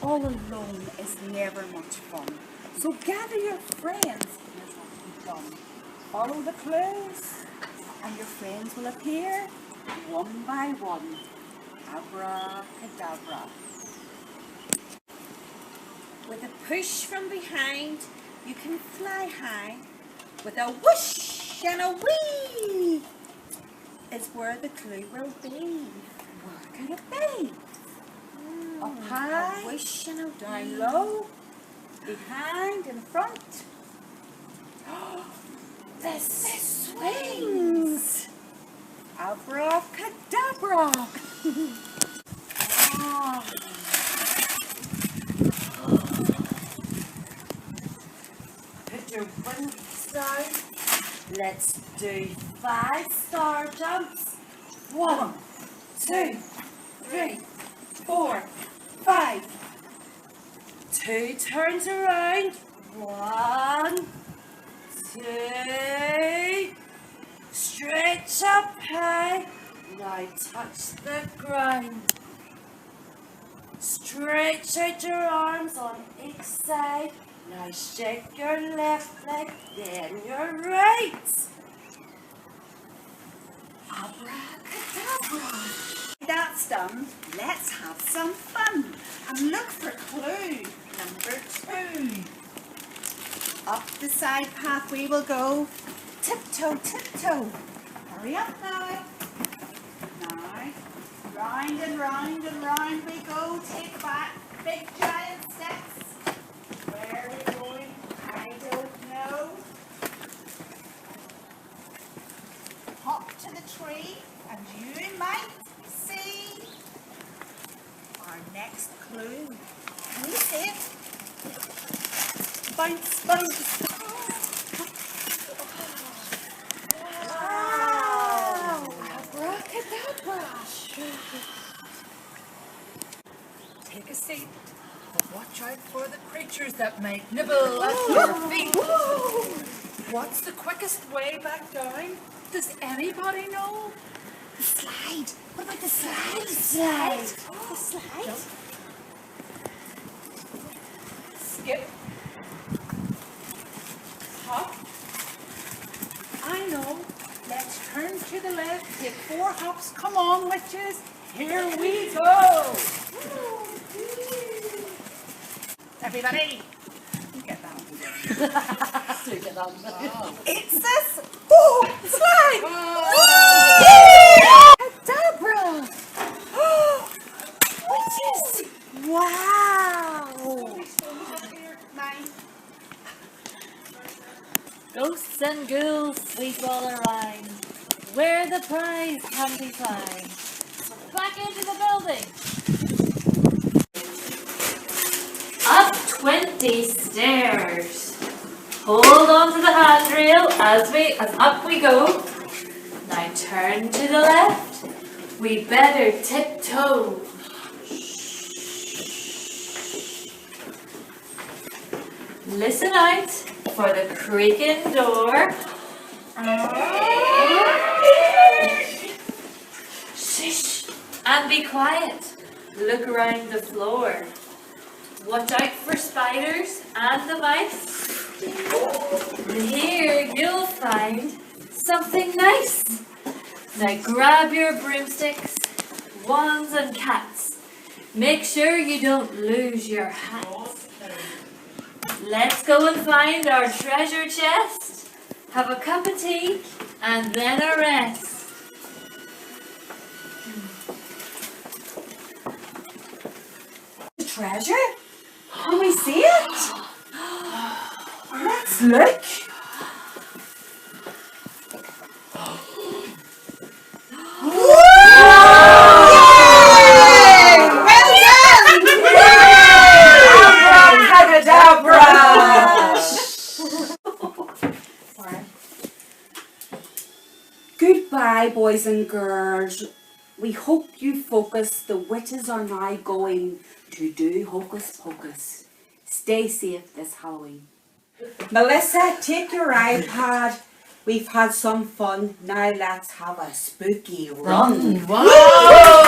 all alone is never much fun. So gather your friends. Here's what we've done. Follow the clues, and your friends will appear one by one. Abracadabra. With a push from behind, you can fly high. With a whoosh and a wee is where the clue will be. Where could it be? Up high, a whoosh and a down wee. Low, behind and front. The swings. Abracadabra. Put your wings down. Let's do 5 star jumps. 1, 2, 3, 4, 5. 2 turns around. 1, 2. Stretch up high. Now touch the ground. Stretch out your arms on each side. Now shake your left leg, then your right. Abracadabra. That's done. Let's have some fun and look for clue number 2. Up the side path we will go. Tiptoe, tiptoe. Hurry up now. Now, round and round and round we go. Take back big giant steps. Where are we going? I don't know. Hop to the tree and you might see our next clue. Can you see it? Bounce, bounce. Wow! Abracadabra. Take a seat, but watch out for the creatures that might nibble at your feet. What's the quickest way back down? Does anybody know? The slide. What about the slide? The slide. The slide. Jump. Skip. Hop. I know. Let's turn to the left. Take 4 hops. Come on, witches. Here we go. Everybody. You get that one. It's this. Oh, slide. Abracadabra. Witches. Wow. Ghosts and ghouls sweep all around, where the prize can be found. Back into the building. Up 20 stairs. Hold on to the handrail as up we go. Now turn to the left. We better tiptoe. Listen out for the creaking door. Shush! And be quiet. Look around the floor. Watch out for spiders and the mice. Here you'll find something nice. Now grab your broomsticks, wands and cats. Make sure you don't lose your hats. Let's go and find our treasure chest, have a cup of tea, and then a rest. Treasure? Can we see it? Let's look. Goodbye, boys and girls. We hope you focus. The witches are now going to do hocus pocus. Stay safe this Halloween. Melissa, take your iPad. We've had some fun. Now let's have a spooky run. Wow!